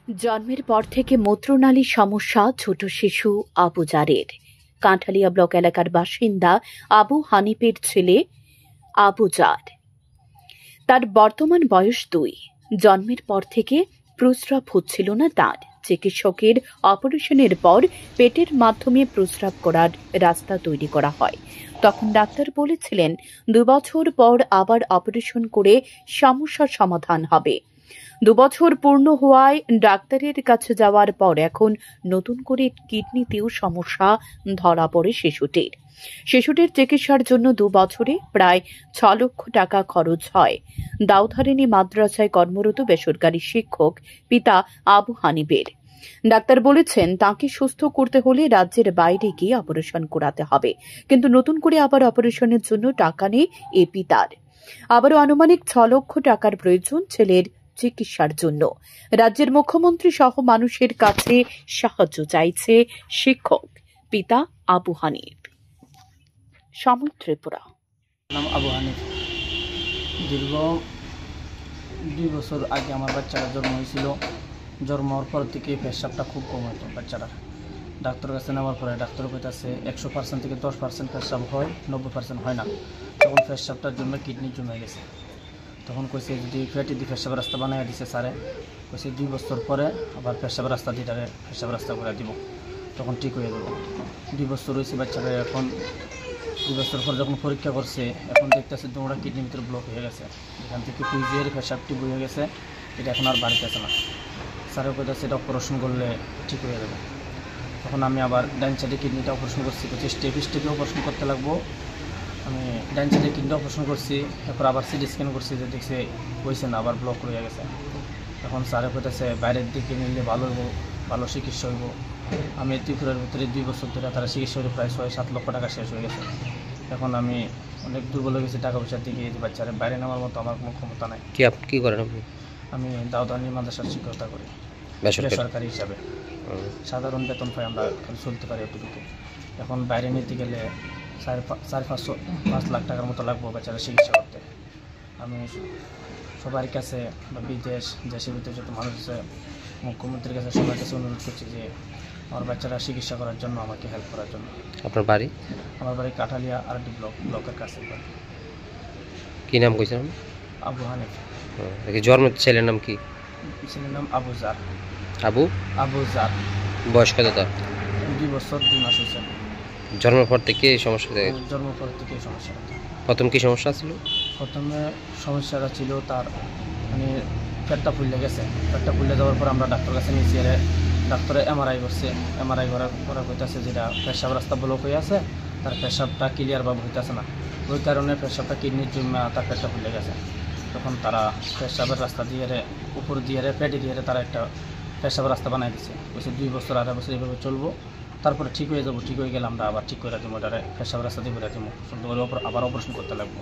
জন্মের পর থেকে মূত্রনালীর সমস্যা ছোট শিশু আবু জারের। কাঁঠালিয়া ব্লক এলাকার বাসিন্দা আবু হানিফের ছেলে আবু জার। তার বর্তমান বয়স 2। জন্মের পর থেকে প্রস্রাব হচ্ছিল না তার। চিকিৎসকের অপারেশনের পর পেটের মাধ্যমে প্রস্রাব করার রাস্তা তৈরি করা হয়। তখন ডাক্তার বলেছিলেন 2 বছর পর আবার অপারেশন করে সমস্যার সমাধান হবে। 2 বছর পূর্ণ হওয়ায় ডাক্তারের কাছে যাওয়ার পর এখন নতুন করে কিডনিতেও সমস্যা ধরা পড়ে শিশুটির চিকিৎসার জন্য 2 বছরে প্রায় 6 লক্ষ টাকা খরচ হয়। দাউধারিণী মাদ্রাসায় কর্মরত বেসরকারি শিক্ষক পিতা আবু হানিফের। ডাক্তার বলেছেন তাকে সুস্থ করতে হলে রাজ্যের বাইরে গিয়ে অপারেশন করাতে হবে, কিন্তু নতুন করে আবার অপারেশনের জন্য টাকা নেই এ পিতার। আবারও আনুমানিক 6 লক্ষ টাকার প্রয়োজন ছেলের চিকিৎসার জন্য। রাজ্যের মুখ্যমন্ত্রী সহ মানুষের কাছে সাহায্য চাইছে শিক্ষক পিতা আবু হানিফ। সময় ত্রিপুরা। নাম আবু হানিফ। দীর্ঘ 2 বছর আগে আমার বাচ্চারা জন্ম হয়েছিল। জন্ম হওয়ার পর থেকে পেশাবটা খুব কম হতো বাচ্চাটার। ডাক্তারের কাছে নেওয়ার পরে ডাক্তার কইতাছে 100% থেকে 10% পেশাব হয়, 90% হয় না। তখন পেশাবটার জন্য কিডনি জমে গেছে। তখন কইছে যদি ফ্যাটি দিয়ে পেশাবের রাস্তা বানিয়ে দিছে স্যারে, কইছে 2 বছর পরে আবার পেশাবের রাস্তা দিটারে পেশাবের রাস্তা করে দিব, তখন ঠিক হয়ে যাবো। 2 বছর হয়েছে বাচ্চারা। এখন 2 বছর পর যখন পরীক্ষা করছে, এখন দেখতেছে দুটা কিডনির ভিতরে ব্লক হয়ে গেছে। এখান থেকে কুইজের পেশাবটি বয়ে গেছে, এটা এখন আর বাড়িতেছে না। স্যারে কইতাছে এটা অপারেশন করলে ঠিক হয়ে যাবে। তখন আমি আবার ডাইন সাইডে কিডনিটা অপারেশন করছি, স্টেপে অপারেশন করতে লাগবো। আমি ডাইন সাইডে কিডনিটা অপারেশন করছি, এরপর আবার সিটি স্ক্যান করছি, যে দেখছে হয়েছে না, আবার ব্লক হয়ে গেছে। এখন স্যারে কইতাছে বাইরের দিকে নিলে ভালো হইব, ভালো চিকিৎসা হইব। আমি ত্রিপুরার ভিতরে 2 বছর ধরে তারা চিকিৎসা হয়ে প্রায় 6-7 লক্ষ টাকা শেষ হয়ে গেছে। এখন আমি অনেক দুর্বল হয়ে গেছি টাকা পয়সার দিকে। এই বাচ্চারা বাইরে নেওয়ার মতো আমার কোনো ক্ষমতা নাই। কি করেন আপনি? আমি দাউদানি মাদ্রাসার শিক্ষকতা করি বেসরকারি হিসাবে। সাধারণ বেতন পাই, আমরা চলতে পারি এতটুকু। এখন বাইরে নিতে গেলে 4-5 লাখ টাকার মতো লাগবো বাচ্চারা চিকিৎসা করতে। আমি সবার কাছে বা দেশের ভিতরে যত মানুষ আছে, মুখ্যমন্ত্রীর কাছে, সবার কাছে অনুরোধ করছি যে আমার বাচ্চারা চিকিৎসা করার জন্য আমাকে হেল্প করার জন্য। আপনার বাড়ি? আমার বাড়ি কাঁঠালিয়া আরডি ব্লকের কাছে। কি নাম কইছেন? আবু হানিফ। জন্ম ছেলের নাম কি? ছেলের নাম আবু জার। আবু জার। বয়স কত তার? 2 বছর 2 মাস হয়েছে। জন্মের পর থেকে এই সমস্যা? জন্মের পর থেকে সমস্যা। প্রথম কি সমস্যা ছিল? প্রথমে সমস্যাটা ছিল তার মানে পেটটা ফুলে গেছে। পেটটা ফুলে যাওয়ার পর আমরা ডাক্তার কাছে নিয়েছি। ডাক্তারে এমআরআই করছে। এমআরআই করার হইতেছে যেটা পেশাব রাস্তা ব্লক হয়ে আছে, তার পেশাবটা ক্লিয়ারভাবে হইতেছে না। ওই কারণে পেশাবটা কিডনির জন্য তার পেটটা ফুলে গেছে। তখন তারা পেশাবের রাস্তা দিয়ে উপর দিয়ে পেটে দিয়ে তারা একটা পেশাবের রাস্তা বানাই দিচ্ছে। বলছে 2 বছর 2.5 বছর এইভাবে চলবো, তারপরে ঠিক হয়ে যাবো। ঠিক হয়ে গেলে আমরা আবার ঠিক করে দিব, ওটারে পেশাবের রাস্তা দিয়ে করে দিব, সুন্দর করে আবার অপারেশন করতে লাগবো।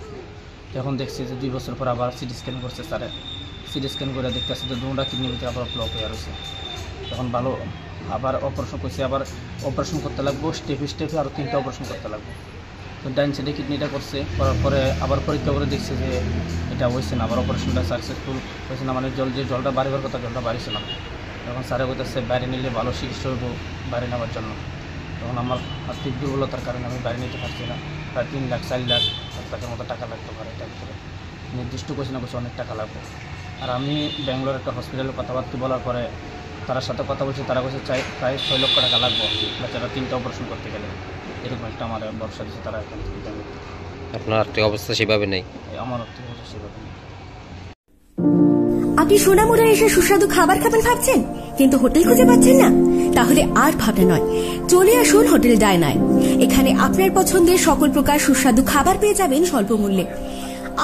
এখন দেখছি যে 2 বছর পর আবার সিটি স্ক্যান করছে স্যারে। সিটি স্ক্যান করে দেখতেছে যে 2টা কিডনির ভিতরে আবার ব্লক হয়ে রয়েছে। তখন ভালো আবার অপারেশন করছে, আবার অপারেশন করতে লাগবো, স্টেপে আরও 3টা অপারেশন করতে লাগবো। তো ডাইন সাইডে কিডনিটা করছে, করার পরে আবার পরীক্ষা করে দেখছে যে এটা হয়েছে না, আবার অপারেশনটা সাকসেসফুল হয়েছে না। মানে জলটা বাড়িবার কথা, জলটা বাড়িছে না। তখন স্যারে বলতেছে বাইরে নিলে ভালো চিকিৎসা হইব, বাইরে নেওয়ার জন্য। তখন আমার আর্থিক দুর্বলতার কারণে আমি বাইরে নিতে পারছি না। প্রায় 3 লাখ 4 লাখ 5 লাখের মতো টাকা লাগতে পারে। এটার ভিতরে নির্দিষ্ট করছি না, বলছে অনেক টাকা লাগবে। আর আমি ব্যাঙ্গালোর একটা হসপিটালে কথাবার্তা বলার পরে তার সাথে কথা বলছি, তারা বলছে প্রায় 6 লক্ষ টাকা লাগবে বাচ্চারা 3টা অপারেশন করতে গেলে। এরকম একটা আমার ভরসা দিচ্ছে তারা। এখান থেকে আপনার আর্থিক অবস্থা সেভাবে নেই? আমার আর্থিক অবস্থা সেভাবে নেই। আপনি সোনামুড়া এসে সুস্বাদু খাবার খাবেন ভাবছেন, কিন্তু হোটেল খুঁজে পাচ্ছেন না? তাহলে আর ভাবনা নয়, চলে আসুন হোটেল ডায়নায়। এখানে আপনার পছন্দের সকল প্রকার সুস্বাদু খাবার পেয়ে যাবেন স্বল্প মূল্যে।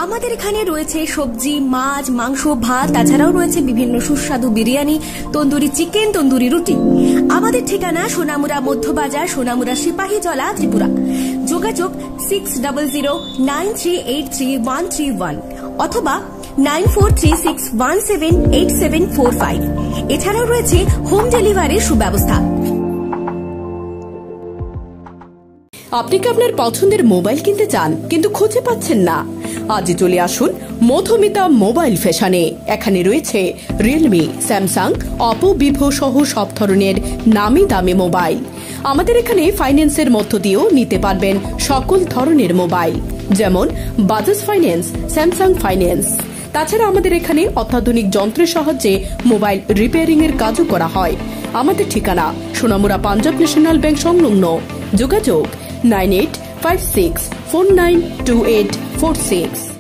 আমাদের এখানে রয়েছে সবজি, মাছ, মাংস, ভাত, তাছাড়াও রয়েছে বিভিন্ন সুস্বাদু বিরিয়ানি, তন্দুরি চিকেন, তন্দুরি রুটি। আমাদের ঠিকানা সোনামুড়া মধ্যবাজার, সোনামুড়া সিপাহীজলা, ত্রিপুরা। যোগাযোগ 600093833131 অথবা 9436178745। এছাড়াও রয়েছে হোম ডেলিভারির সুব্যবস্থা। আপনি কি আপনার পছন্দের মোবাইল কিনতে চান কিন্তু খুঁজে পাচ্ছেন না? আজই চলে আসুন মধুমিতা মোবাইল ফ্যাশনে। এখানে রয়েছে রিয়েলমি, স্যামসাং, অপো, ভিভো সহ সব ধরনের নামি দামি মোবাইল। আমাদের এখানে ফাইন্যান্সের মধ্য দিয়েও নিতে পারবেন সকল ধরনের মোবাইল, যেমন বাজাজ ফাইন্যান্স, স্যামসাং ফাইন্যান্স। তাছাড়া আমাদের এখানে অত্যাধুনিক যন্ত্রের সাহায্যে মোবাইল রিপেয়ারিং এর কাজও করা হয়। আমাদের ঠিকানা সোনামুড়া পাঞ্জাব ন্যাশনাল ব্যাংক সংলগ্ন। যোগাযোগ 9856492846।